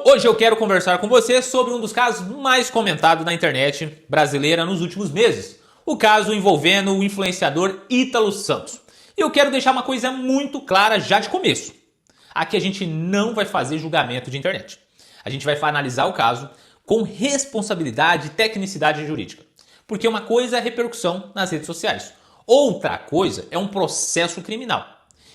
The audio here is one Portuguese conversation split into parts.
Hoje eu quero conversar com você sobre um dos casos mais comentados na internet brasileira nos últimos meses. O caso envolvendo o influenciador Ítalo Santos. E eu quero deixar uma coisa muito clara já de começo. Aqui a gente não vai fazer julgamento de internet. A gente vai analisar o caso com responsabilidade e tecnicidade jurídica. Porque uma coisa é repercussão nas redes sociais. Outra coisa é um processo criminal.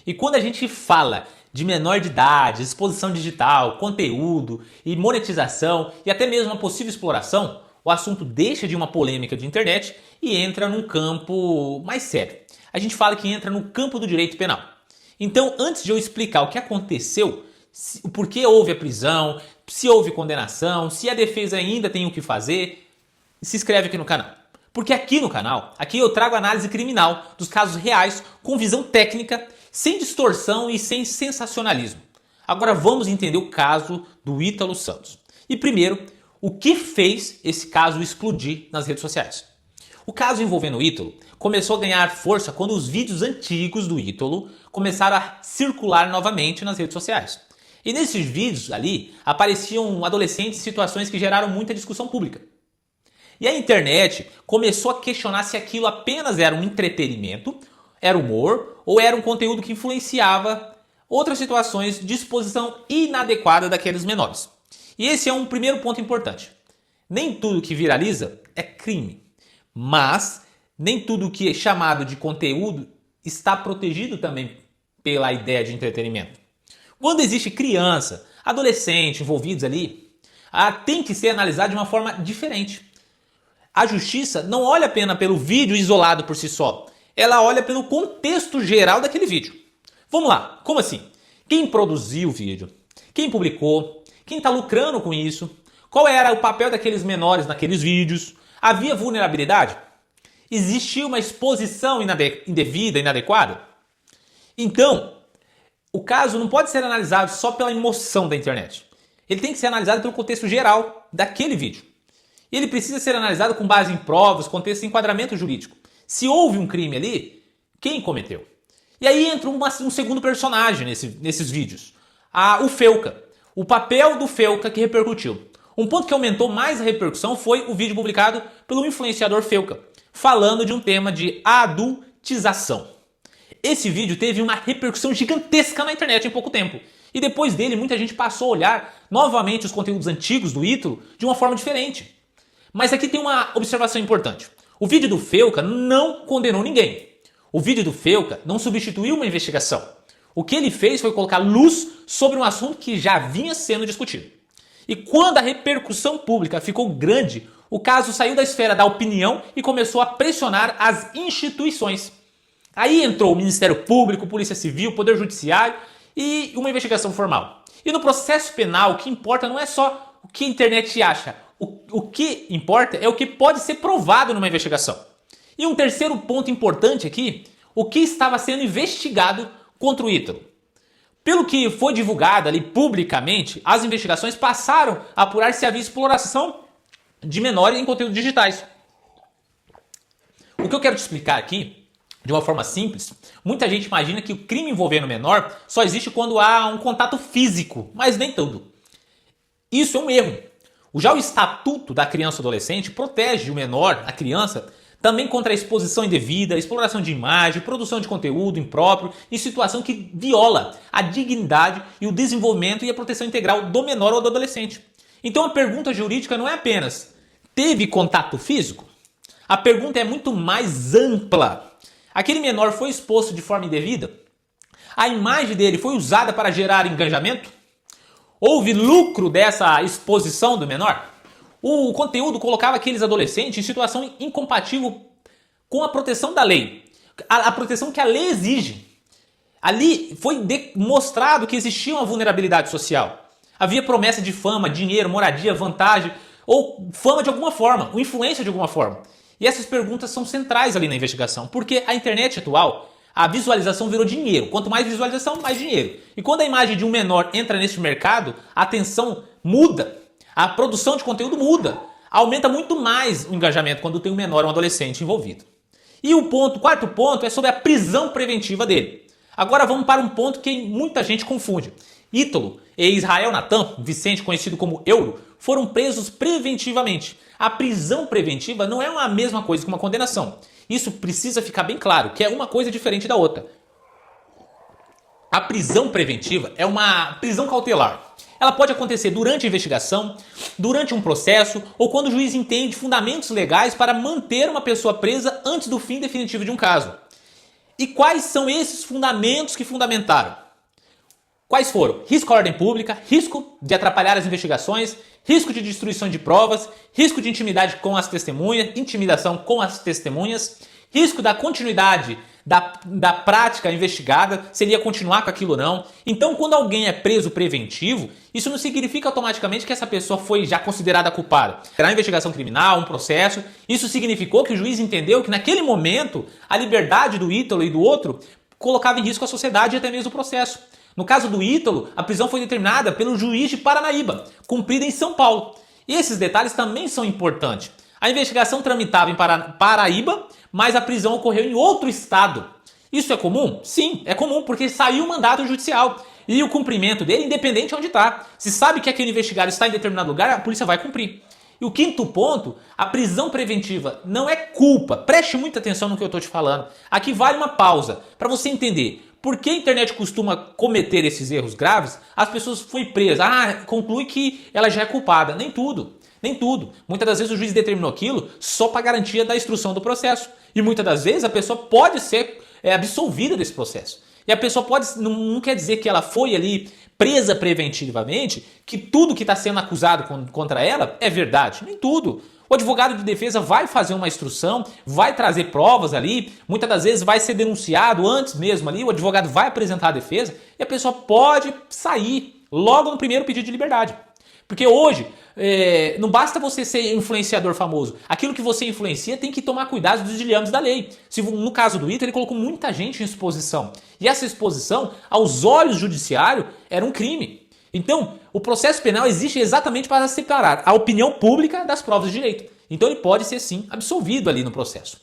E quando a gente fala de menor de idade, exposição digital, conteúdo e monetização e até mesmo uma possível exploração, o assunto deixa de uma polêmica de internet e entra num campo mais sério. A gente fala que entra no campo do direito penal. Então, antes de eu explicar o que aconteceu, o porquê houve a prisão, se houve condenação, se a defesa ainda tem o que fazer, se inscreve aqui no canal. Porque aqui no canal, eu trago análise criminal dos casos reais com visão técnica, sem distorção e sem sensacionalismo. Agora vamos entender o caso do Ítalo Santos. E primeiro, o que fez esse caso explodir nas redes sociais? O caso envolvendo o Ítalo começou a ganhar força quando os vídeos antigos do Ítalo começaram a circular novamente nas redes sociais. E nesses vídeos ali apareciam adolescentes em situações que geraram muita discussão pública. E a internet começou a questionar se aquilo apenas era um entretenimento, era humor ou era um conteúdo que influenciava outras situações de exposição inadequada daqueles menores. E esse é um primeiro ponto importante. Nem tudo que viraliza é crime, mas nem tudo que é chamado de conteúdo está protegido também pela ideia de entretenimento. Quando existe criança, adolescente envolvidos ali, tem que ser analisado de uma forma diferente. A justiça não olha apenas pelo vídeo isolado por si só, ela olha pelo contexto geral daquele vídeo. Vamos lá, como assim? Quem produziu o vídeo? Quem publicou? Quem está lucrando com isso? Qual era o papel daqueles menores naqueles vídeos? Havia vulnerabilidade? Existia uma exposição indevida, inadequada? Então, o caso não pode ser analisado só pela emoção da internet. Ele tem que ser analisado pelo contexto geral daquele vídeo. E ele precisa ser analisado com base em provas, contexto e enquadramento jurídico. Se houve um crime ali, quem cometeu? E aí entra um segundo personagem nesses vídeos. O Felca. O papel do Felca que repercutiu. Um ponto que aumentou mais a repercussão foi o vídeo publicado pelo influenciador Felca, falando de um tema de adultização. Esse vídeo teve uma repercussão gigantesca na internet em pouco tempo. E depois dele, muita gente passou a olhar novamente os conteúdos antigos do Ítalo de uma forma diferente. Mas aqui tem uma observação importante. O vídeo do Felca não condenou ninguém. O vídeo do Felca não substituiu uma investigação. O que ele fez foi colocar luz sobre um assunto que já vinha sendo discutido. E quando a repercussão pública ficou grande, o caso saiu da esfera da opinião e começou a pressionar as instituições. Aí entrou o Ministério Público, Polícia Civil, Poder Judiciário e uma investigação formal. E no processo penal, o que importa não é só o que a internet acha. O que importa é o que pode ser provado numa investigação. E um terceiro ponto importante aqui, o que estava sendo investigado contra o Ítalo. Pelo que foi divulgado ali publicamente, as investigações passaram a apurar se havia exploração de menores em conteúdos digitais. O que eu quero te explicar aqui, de uma forma simples, muita gente imagina que o crime envolvendo menor só existe quando há um contato físico, mas nem tudo. Isso é um erro. Já o Estatuto da Criança e Adolescente protege o menor, a criança, também contra a exposição indevida, exploração de imagem, produção de conteúdo impróprio em situação que viola a dignidade e o desenvolvimento e a proteção integral do menor ou do adolescente. Então a pergunta jurídica não é apenas, teve contato físico? A pergunta é muito mais ampla. Aquele menor foi exposto de forma indevida? A imagem dele foi usada para gerar engajamento? Houve lucro dessa exposição do menor? O conteúdo colocava aqueles adolescentes em situação incompatível com a proteção da lei. A proteção que a lei exige. Ali foi demonstrado que existia uma vulnerabilidade social. Havia promessa de fama, dinheiro, moradia, vantagem ou fama de alguma forma, ou influência de alguma forma. E essas perguntas são centrais ali na investigação, porque a internet atual, a visualização virou dinheiro. Quanto mais visualização, mais dinheiro. E quando a imagem de um menor entra nesse mercado, a atenção muda. A produção de conteúdo muda. Aumenta muito mais o engajamento quando tem um menor ou um adolescente envolvido. E o quarto ponto é sobre a prisão preventiva dele. Agora vamos para um ponto que muita gente confunde. Ítalo, e Israel Natan, Vicente, conhecido como Euro, foram presos preventivamente. A prisão preventiva não é a mesma coisa que uma condenação. Isso precisa ficar bem claro, que é uma coisa diferente da outra. A prisão preventiva é uma prisão cautelar. Ela pode acontecer durante a investigação, durante um processo ou quando o juiz entende fundamentos legais para manter uma pessoa presa antes do fim definitivo de um caso. E quais são esses fundamentos que fundamentaram? Quais foram? Risco à ordem pública, risco de atrapalhar as investigações, risco de destruição de provas, risco de intimidade com as testemunhas, intimidação com as testemunhas, risco da continuidade da prática investigada, se ele ia continuar com aquilo ou não. Então, quando alguém é preso preventivo, isso não significa automaticamente que essa pessoa foi já considerada culpada. Será uma investigação criminal, um processo. Isso significou que o juiz entendeu que naquele momento a liberdade do Ítalo e do outro colocava em risco a sociedade e até mesmo o processo. No caso do Ítalo, a prisão foi determinada pelo juiz de Paranaíba, cumprida em São Paulo. E esses detalhes também são importantes. A investigação tramitava em Paraíba, mas a prisão ocorreu em outro estado. Isso é comum? Sim, é comum, porque saiu o mandato judicial. E o cumprimento dele, independente de onde está. Se sabe que aquele investigado está em determinado lugar, a polícia vai cumprir. E o quinto ponto, a prisão preventiva não é culpa. Preste muita atenção no que eu estou te falando. Aqui vale uma pausa, para você entender. Por que a internet costuma cometer esses erros graves? As pessoas foi presa. Conclui que ela já é culpada. Nem tudo. Nem tudo. Muitas das vezes o juiz determinou aquilo só para garantia da instrução do processo. E muitas das vezes a pessoa pode ser absolvida desse processo. E a pessoa não quer dizer que ela foi ali presa preventivamente, que tudo que está sendo acusado contra ela é verdade. Nem tudo. O advogado de defesa vai fazer uma instrução, vai trazer provas ali, muitas das vezes vai ser denunciado antes mesmo ali, o advogado vai apresentar a defesa e a pessoa pode sair logo no primeiro pedido de liberdade. Porque hoje, não basta você ser influenciador famoso. Aquilo que você influencia tem que tomar cuidado dos dilemas da lei. No caso do Ítalo, ele colocou muita gente em exposição. E essa exposição, aos olhos do judiciário, era um crime. Então, o processo penal existe exatamente para separar a opinião pública das provas de direito. Então, ele pode ser, sim, absolvido ali no processo.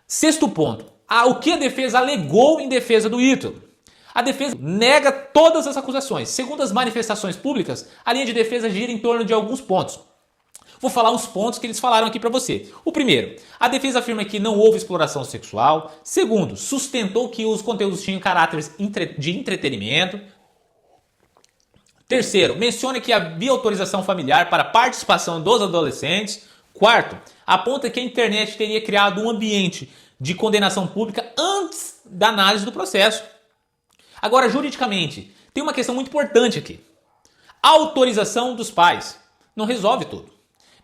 Sexto ponto. O que a defesa alegou em defesa do Ítalo? A defesa nega todas as acusações. Segundo as manifestações públicas, a linha de defesa gira em torno de alguns pontos. Vou falar uns pontos que eles falaram aqui para você. O primeiro, a defesa afirma que não houve exploração sexual. Segundo, sustentou que os conteúdos tinham caráter de entretenimento. Terceiro, menciona que havia autorização familiar para a participação dos adolescentes. Quarto, aponta que a internet teria criado um ambiente de condenação pública antes da análise do processo. Agora, juridicamente, tem uma questão muito importante aqui. A autorização dos pais não resolve tudo.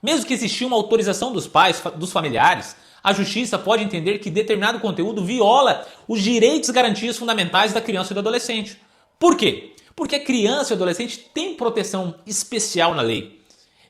Mesmo que existia uma autorização dos pais, dos familiares, a justiça pode entender que determinado conteúdo viola os direitos e garantias fundamentais da criança e do adolescente. Por quê? Porque a criança e o adolescente têm proteção especial na lei.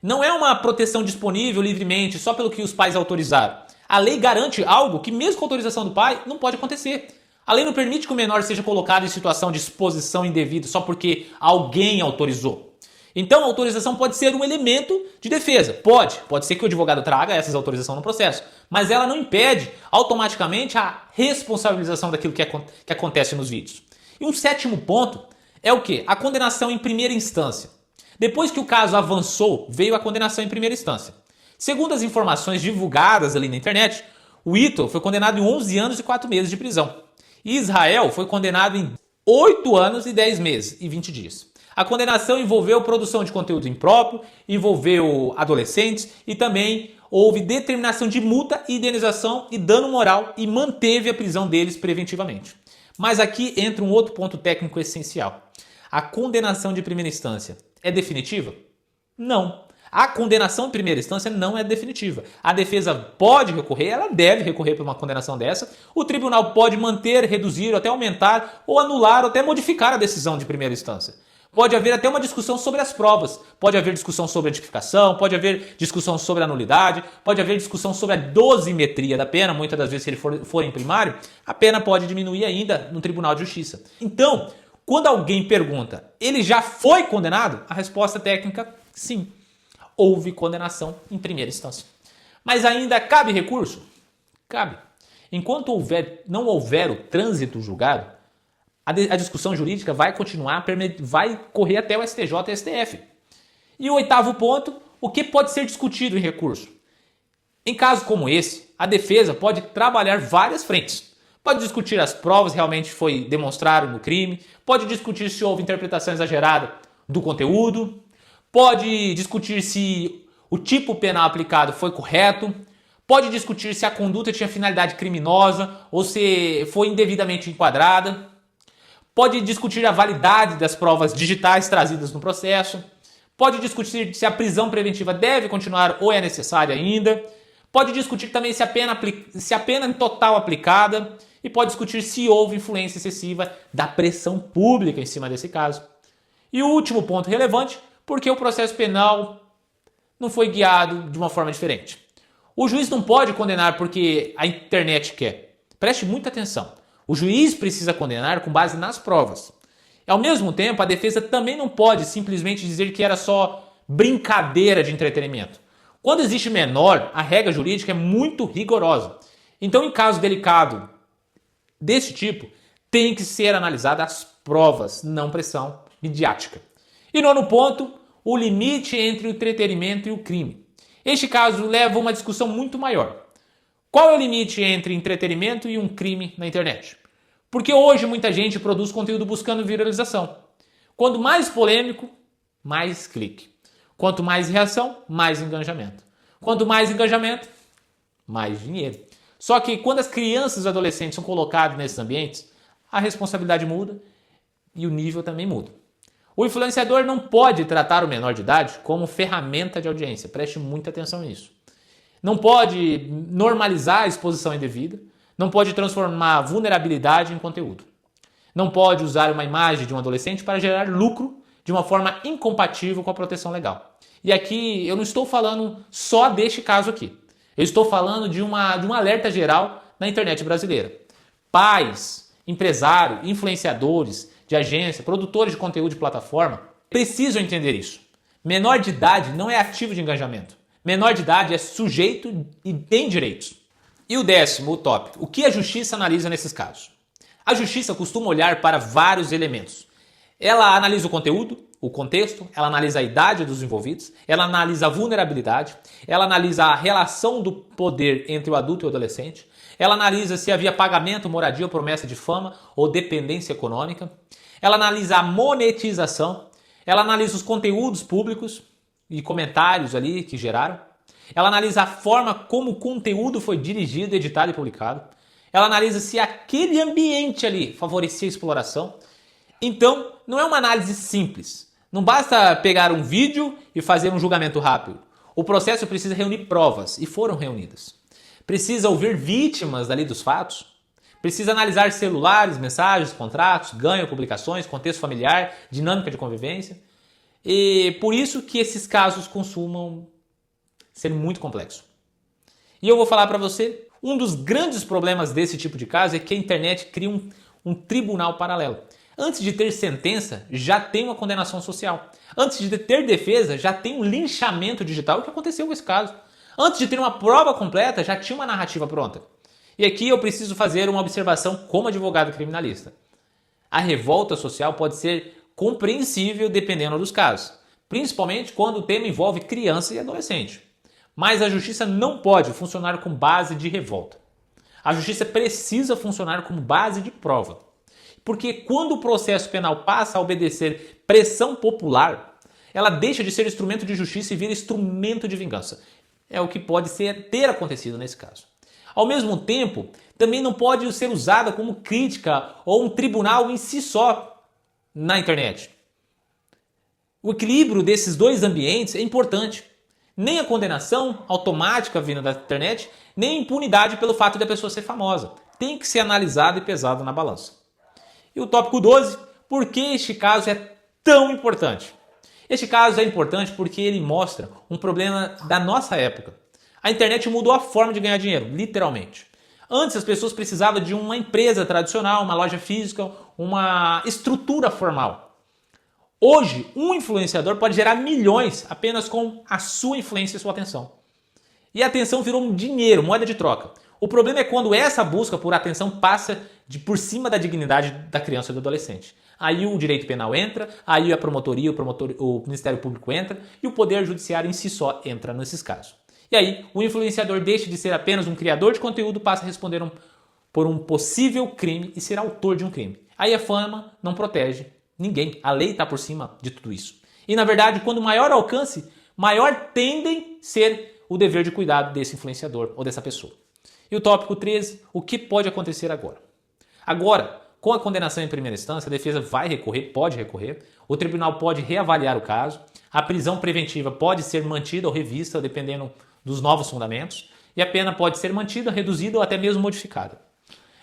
Não é uma proteção disponível livremente só pelo que os pais autorizaram. A lei garante algo que, mesmo com autorização do pai, não pode acontecer. A lei não permite que o menor seja colocado em situação de exposição indevida só porque alguém autorizou. Então a autorização pode ser um elemento de defesa. Pode ser que o advogado traga essas autorizações no processo, mas ela não impede automaticamente a responsabilização daquilo que acontece nos vídeos. E um sétimo ponto é o quê? A condenação em primeira instância. Depois que o caso avançou, veio a condenação em primeira instância. Segundo as informações divulgadas ali na internet, o Ítalo foi condenado em 11 anos e 4 meses de prisão. E Israel foi condenado em 8 anos e 10 meses e 20 dias. A condenação envolveu produção de conteúdo impróprio, envolveu adolescentes e também houve determinação de multa, indenização e dano moral e manteve a prisão deles preventivamente. Mas aqui entra um outro ponto técnico essencial. A condenação de primeira instância é definitiva? Não. A condenação em primeira instância não é definitiva. A defesa pode recorrer, ela deve recorrer para uma condenação dessa. O tribunal pode manter, reduzir, ou até aumentar, ou anular, ou até modificar a decisão de primeira instância. Pode haver até uma discussão sobre as provas. Pode haver discussão sobre a tipificação, pode haver discussão sobre a nulidade, pode haver discussão sobre a dosimetria da pena. Muitas das vezes, se ele for em primário, a pena pode diminuir ainda no Tribunal de Justiça. Então, quando alguém pergunta, ele já foi condenado? A resposta técnica, sim. Houve condenação em primeira instância. Mas ainda cabe recurso? Cabe. Enquanto não houver o trânsito julgado, A discussão jurídica vai continuar, vai correr até o STJ e STF. E o oitavo ponto, o que pode ser discutido em recurso? Em casos como esse, a defesa pode trabalhar várias frentes. Pode discutir as provas que realmente demonstraram no crime, pode discutir se houve interpretação exagerada do conteúdo, pode discutir se o tipo penal aplicado foi correto, pode discutir se a conduta tinha finalidade criminosa ou se foi indevidamente enquadrada, pode discutir a validade das provas digitais trazidas no processo, pode discutir se a prisão preventiva deve continuar ou é necessária ainda, pode discutir também se a pena total aplicada e pode discutir se houve influência excessiva da pressão pública em cima desse caso. E o último ponto relevante, porque o processo penal não foi guiado de uma forma diferente. O juiz não pode condenar porque a internet quer. Preste muita atenção. O juiz precisa condenar com base nas provas. Ao mesmo tempo, a defesa também não pode simplesmente dizer que era só brincadeira de entretenimento. Quando existe menor, a regra jurídica é muito rigorosa. Então, em caso delicado desse tipo, tem que ser analisada as provas, não pressão midiática. E nono ponto, o limite entre o entretenimento e o crime. Este caso leva a uma discussão muito maior. Qual é o limite entre entretenimento e um crime na internet? Porque hoje muita gente produz conteúdo buscando viralização. Quanto mais polêmico, mais clique. Quanto mais reação, mais engajamento. Quanto mais engajamento, mais dinheiro. Só que quando as crianças e os adolescentes são colocados nesses ambientes, a responsabilidade muda e o nível também muda. O influenciador não pode tratar o menor de idade como ferramenta de audiência. Preste muita atenção nisso. Não pode normalizar a exposição indevida. Não pode transformar vulnerabilidade em conteúdo. Não pode usar uma imagem de um adolescente para gerar lucro de uma forma incompatível com a proteção legal. E aqui eu não estou falando só deste caso aqui. Eu estou falando de um alerta geral na internet brasileira. Pais, empresários, influenciadores de agência, produtores de conteúdo de plataforma precisam entender isso. Menor de idade não é ativo de engajamento. Menor de idade é sujeito e tem direitos. E o décimo, o tópico. O que a justiça analisa nesses casos? A justiça costuma olhar para vários elementos. Ela analisa o conteúdo, o contexto, ela analisa a idade dos envolvidos, ela analisa a vulnerabilidade, ela analisa a relação do poder entre o adulto e o adolescente, ela analisa se havia pagamento, moradia, promessa de fama ou dependência econômica, ela analisa a monetização, ela analisa os conteúdos públicos e comentários ali que geraram, ela analisa a forma como o conteúdo foi dirigido, editado e publicado, ela analisa se aquele ambiente ali favorecia a exploração. Então, não é uma análise simples. Não basta pegar um vídeo e fazer um julgamento rápido. O processo precisa reunir provas, e foram reunidas. Precisa ouvir vítimas dali dos fatos. Precisa analisar celulares, mensagens, contratos, ganho, publicações, contexto familiar, dinâmica de convivência. E por isso que esses casos costumam ser muito complexos. E eu vou falar para você, um dos grandes problemas desse tipo de caso é que a internet cria um tribunal paralelo. Antes de ter sentença, já tem uma condenação social. Antes de ter defesa, já tem um linchamento digital, o que aconteceu com esse caso. Antes de ter uma prova completa, já tinha uma narrativa pronta. E aqui eu preciso fazer uma observação como advogado criminalista. A revolta social pode ser compreensível dependendo dos casos, principalmente quando o tema envolve criança e adolescente. Mas a justiça não pode funcionar com base de revolta. A justiça precisa funcionar como base de prova. Porque quando o processo penal passa a obedecer pressão popular, ela deixa de ser instrumento de justiça e vira instrumento de vingança. É o que pode ter acontecido nesse caso. Ao mesmo tempo, também não pode ser usada como crítica ou um tribunal em si só na internet. O equilíbrio desses dois ambientes é importante. Nem a condenação automática vinda da internet, nem a impunidade pelo fato da pessoa ser famosa. Tem que ser analisado e pesado na balança. E o tópico 12, por que este caso é tão importante? Este caso é importante porque ele mostra um problema da nossa época. A internet mudou a forma de ganhar dinheiro, literalmente. Antes as pessoas precisavam de uma empresa tradicional, uma loja física, uma estrutura formal. Hoje, um influenciador pode gerar milhões apenas com a sua influência e sua atenção. E a atenção virou um dinheiro, moeda de troca. O problema é quando essa busca por atenção passa por cima da dignidade da criança e do adolescente. Aí o direito penal entra, aí a promotoria, o Ministério Público entra e o Poder Judiciário em si só entra nesses casos. E aí o influenciador deixa de ser apenas um criador de conteúdo, passa a responder por um possível crime e ser autor de um crime. Aí a fama não protege ninguém, a lei está por cima de tudo isso. E na verdade, quando maior alcance, maior tendem a ser o dever de cuidado desse influenciador ou dessa pessoa. E o tópico 13, o que pode acontecer agora? Agora, com a condenação em primeira instância, a defesa vai recorrer, pode recorrer, o tribunal pode reavaliar o caso, a prisão preventiva pode ser mantida ou revista, dependendo dos novos fundamentos, e a pena pode ser mantida, reduzida ou até mesmo modificada.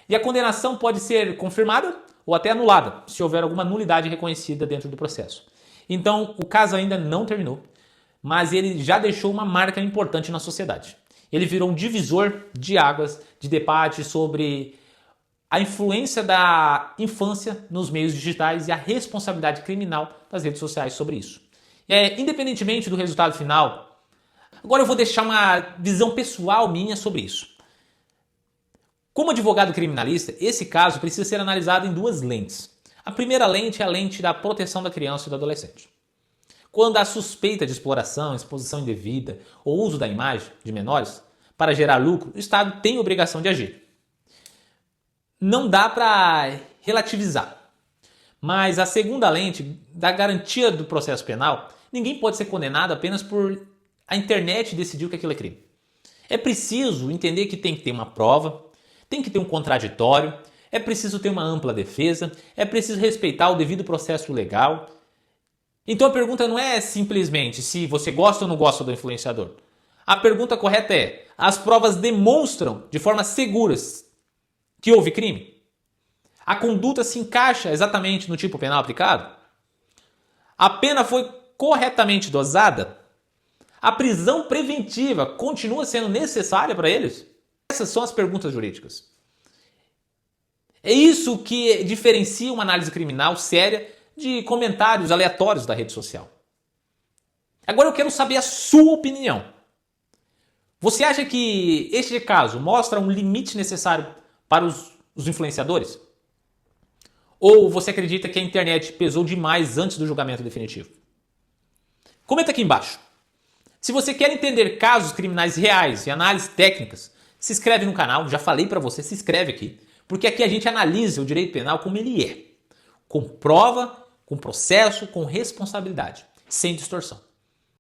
E a condenação pode ser confirmada ou até anulada, se houver alguma nulidade reconhecida dentro do processo. Então, o caso ainda não terminou, mas ele já deixou uma marca importante na sociedade. Ele virou um divisor de águas, de debate sobre a influência da infância nos meios digitais e a responsabilidade criminal das redes sociais sobre isso. Independentemente do resultado final, agora eu vou deixar uma visão pessoal minha sobre isso. Como advogado criminalista, esse caso precisa ser analisado em duas lentes. A primeira lente é a lente da proteção da criança e do adolescente. Quando há suspeita de exploração, exposição indevida ou uso da imagem de menores para gerar lucro, o Estado tem obrigação de agir. Não dá para relativizar. Mas a segunda lente da garantia do processo penal, ninguém pode ser condenado apenas por a internet decidir que aquilo é crime. É preciso entender que tem que ter uma prova, tem que ter um contraditório, é preciso ter uma ampla defesa, é preciso respeitar o devido processo legal. Então a pergunta não é simplesmente se você gosta ou não gosta do influenciador. A pergunta correta é: as provas demonstram de forma seguras que houve crime? A conduta se encaixa exatamente no tipo penal aplicado? A pena foi corretamente dosada? A prisão preventiva continua sendo necessária para eles? Essas são as perguntas jurídicas. É isso que diferencia uma análise criminal séria de comentários aleatórios da rede social. Agora eu quero saber a sua opinião. Você acha que este caso mostra um limite necessário para os influenciadores? Ou você acredita que a internet pesou demais antes do julgamento definitivo? Comenta aqui embaixo. Se você quer entender casos criminais reais e análises técnicas, se inscreve no canal, já falei para você, se inscreve aqui. Porque aqui a gente analisa o direito penal como ele é. Com prova, com processo, com responsabilidade, sem distorção.